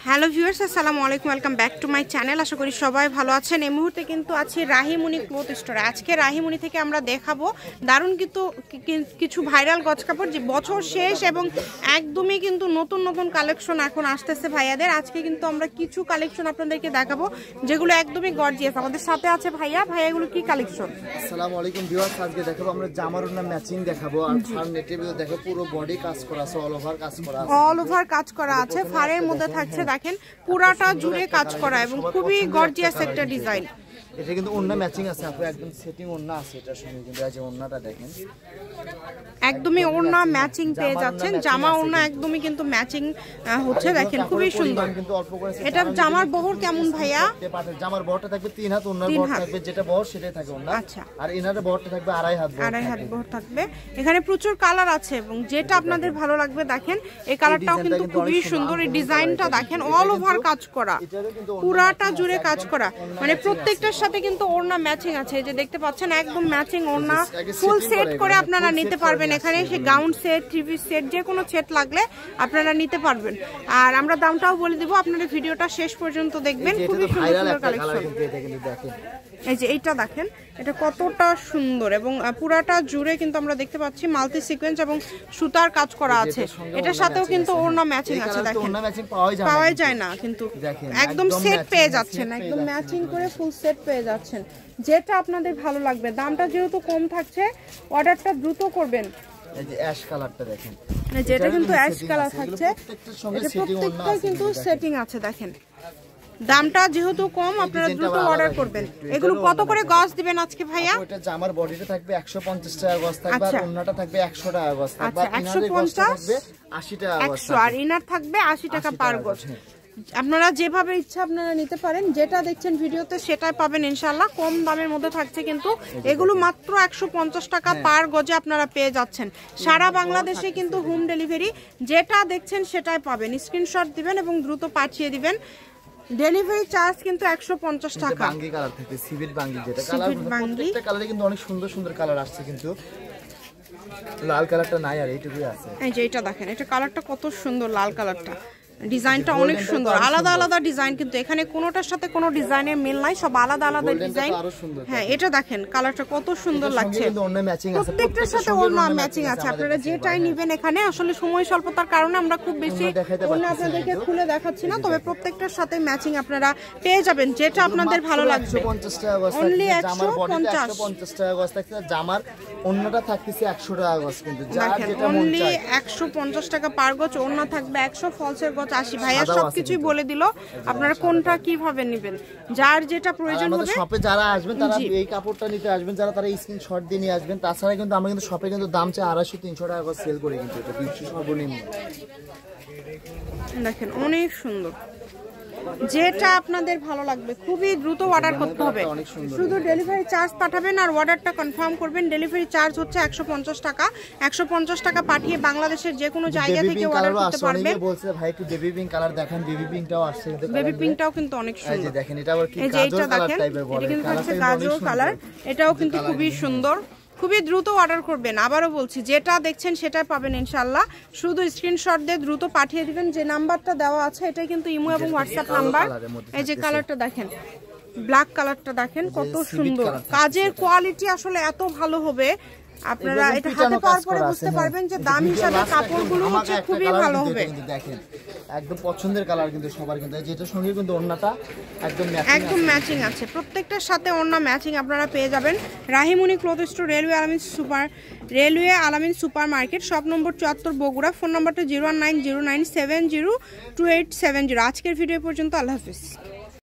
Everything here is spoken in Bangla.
হ্যালো ভিউয়ার্স, আসসালামু আলাইকুম, welcome back to my channel. আশা করি সবাই ভালো আছেন। এই মুহূর্তে কিন্তু আছি রাহিমণি ক্লথ স্টোরে। আজকে রাহিমণি থেকে আমরা দেখাবো দারুণ কিন্তু কিছু ভাইরাল গজ কাপড়, যে বছর শেষ এবং একদমই কিন্তু নতুন নতুন কালেকশন এখন আসতেছে ভাইয়াদের। আজকে কিন্তু আমরা কিছু কালেকশন আপনাদেরকে দেখাবো যেগুলো একদমই গর্জিয়াস। আমাদের সাথে আছে ভাইয়া। এগুলো কি কালেকশন? আসসালামু আলাইকুম ভিউয়ার্স, আজকে দেখাবো আমরা জামার ওড়না ম্যাচিং দেখাবো। আর ফার নেটের ভিতরে দেখো পুরো বডি কাজ করা আছে, অল ওভার কাজ করা আছে, অল ওভার কাজ করা আছে। ফারের মধ্যে থাকছে দেখেন পুরাটা জুড়ে কাজ করা এবং খুবই গর্জিয়াস একটা ডিজাইন। এটা কিন্তু ওড়না ম্যাচিং আছে, আপনি একদম সেটিং ওড়না আছে এটার সঙ্গে। কিন্তু এই যে ওড়নাটা দেখেন, একদমই ওড়না ম্যাচিং পেয়ে যাচ্ছেন। জামা ওড়না একদমই কিন্তু ম্যাচিং হচ্ছে, দেখেন খুবই সুন্দর। এটা জামার বহর কেমন ভাইয়া? জামার বহরটা থাকবে 3 হাত, ওড়নার বহর থাকবে যেটা বহর সেটাই থাকে ওড়না। আচ্ছা, আর এনারে বহরটা থাকবে 2.5 হাত, 2.5 হাত বহর থাকবে। এখানে প্রচুর কালার আছে এবং যেটা আপনাদের ভালো লাগবে দেখেন। এই কালারটাও কিন্তু খুবই সুন্দর। এই ডিজাইনটা দেখেন, অল ওভার কাজ করা, পুরাটা জুড়ে কাজ করা, মানে প্রত্যেকটার সাথে কিন্তু ওড়না ম্যাচিং আছে। এই যে দেখতে পাচ্ছেন একদম ম্যাচিং ওড়না, ফুল সেট করে আপনারা নিতে পারবেন। এখানে সে gown set, three piece set, যে কোনো সেট লাগলে আপনারা নিতে পারবেন। আর আমরা দামটাও বলে দিব, আপনারা ভিডিওটা শেষ পর্যন্ত দেখবেন। খুবই সুন্দর কালেকশন। এই যে এইটা দেখেন, এটা কতটা সুন্দর এবং পুরাটা জুড়ে কিন্তু আমরা দেখতে পাচ্ছি মাল্টি সিকোয়েন্স এবং সুতার কাজ করা আছে। এটার সাথেও কিন্তু ওড়না ম্যাচিং আছে, দেখেন পাওয়াই যায় না, কিন্তু একদম সেট পেয়ে যাচ্ছেন, একদম ম্যাচিং করে ফুল সেট পেয়ে যাচ্ছেন। যেটা আপনাদের ভালো লাগবে। দামটা যেহেতু কম থাকছে, অর্ডারটা দ্রুত করবেন। এই যে অ্যাশ কালারটা দেখেন, যেটা কিন্তু অ্যাশ কালার থাকছে, প্রত্যেকটা কিন্তু সেটিং আছে দেখেন। দামটা যেহেতু কম, আপনারা দ্রুত অর্ডার করবেন। এগুলো কত করে গজ দিবেন আজকে ভাইয়া? এটা জামার বডিটা থাকবে 150 টাকা গজ থাকবে, আর ওন্নাটা থাকবে 100 টাকা গজ থাকবে, আর 150 80 টাকা গজ, 100 আর ইনার থাকবে 80 টাকা পার গজ। আপনারা যেভাবে ইচ্ছা আপনারা নিতে পারেন। যেটা দেখছেন ভিডিওতে সেটাই পাবেন ইনশাআল্লাহ। কম দামের মধ্যে থাকছে কিন্তু এগুলো মাত্র 150 টাকা পার গজে আপনারা পেয়ে যাচ্ছেন। সারা বাংলাদেশে কিন্তু হোম ডেলিভারি। যেটা দেখছেন সেটাই পাবেন। স্ক্রিনশট দিবেন এবং দ্রুত পাঠিয়ে দিবেন। ডেলিভারি চার্জ কিন্তু 150 টাকা। বাঙ্গি কালার থাকে, সিভিট বাঙ্গি, যেটা কালার প্রত্যেকটা কালারে কিন্তু অনেক সুন্দর সুন্দর কালার আসছে, কিন্তু লাল কালারটা নাই, আর এইটুকুই আছে। এই যে এটা দেখেন, এটা কালারটা কত সুন্দর, লাল কালারটা। ডিজাইনটা অনেক সুন্দর, আলাদা আলাদা ডিজাইন, কিন্তু এখানে কোনোটার সাথে কোনো ডিজাইনের মিল নাই, সব আলাদা আলাদা ডিজাইন। হ্যাঁ, এটা দেখেন কালারটা কত সুন্দর লাগছে। প্রত্যেকটার সাথে ওড়না ম্যাচিং আছে। আপনারা যেটাই নেবেন, এখানে আসলে সময় স্বল্পতার কারণে আমরা খুব বেশি ওড়না আপনাদেরকে খুলে দেখাচ্ছি না, তবে প্রত্যেকটার সাথে ম্যাচিং আপনারা পেয়ে যাবেন, যেটা আপনাদের ভালো লাগবে। অনলি 150 টাকা গজ থাকছে, জামার ওড়নাটা থাকতেছে 100 টাকা গজ। কিন্তু অনলি 150 টাকা পার গজ, ওড়না থাকবে 100, ফলসের গজ 80। ভাইয়া সবকিছুই বলে দিল, আপনারা কোনটা কিভাবে নেবেন, যার যেটা প্রয়োজন হবে। শপে যারা আসবেন তারা এই কাপড়টা নিতে আসবেন, যারা তারা স্ক্রিনশট দিয়ে নিয়ে আসবেন। তাছাড়া কিন্তু আমরা কিন্তু শপে কিন্তু দাম চাই 250-300 টাকা করে সেল করি, কিন্তু এটা 200 সর্বনিম্ন। দেখেন অনেক সুন্দর, যেটা আপনাদের ভালো লাগবে খুবই দ্রুত অর্ডার করতে হবে। শুধু ডেলিভারি চার্জ পাঠাবেন আর অর্ডারটা কনফার্ম করবেন। ডেলিভারি চার্জ হচ্ছে 150 টাকা। 150 টাকা পাঠিয়ে বাংলাদেশের যে কোনো জায়গা থেকে অর্ডার করতে পারবেন। বলছে ভাই একটু বেবি পিঙ্ক কালার দেখান, বেবি পিঙ্কটাও আসছে, বেবি পিঙ্কটাও কিন্তু অনেক সুন্দর। এই যে দেখেন, এটা আবার কি গাজর কালার টাইপের বলে, এটা কিন্তু হচ্ছে গাজর কালার। এটাও কিন্তু খুবই সুন্দর। খুবই দ্রুত অর্ডার করবেন। আবারও বলছি, যেটা দেখছেন সেটাই পাবেন ইনশাআল্লাহ। শুধু স্ক্রিনশট দিয়ে দ্রুত পাঠিয়ে দিবেন। যে নাম্বারটা দেওয়া আছে এটাই কিন্তু ইমো এবং হোয়াটসঅ্যাপ নাম্বার। এই যে কালারটা দেখেন, ব্ল্যাক কালারটা দেখেন কত সুন্দর। কাজের কোয়ালিটি আসলে এত ভালো হবে, আপনারা এটা হাতে পাওয়ার পরে বুঝতে পারবেন যে দাম হিসাবে কাপড়গুলো হচ্ছে খুবই ভালো হবে। দেখেন একদম পছন্দের কালার কিন্তু সবার, কিন্তু যেটার সঙ্গে কিন্তু ওড়নাটা একদম ম্যাচিং আছে। প্রত্যেকটার সাথে ওড়না ম্যাচিং আপনারা পেয়ে যাবেন। রাহিমণি ক্লথ স্টোর, রেলওয়ে আলামিন super market, shop number 74, Bogura. Phone নাম্বারটা 01909702870। আজকের ভিডিও পর্যন্ত, আল্লাহ হাফেজ।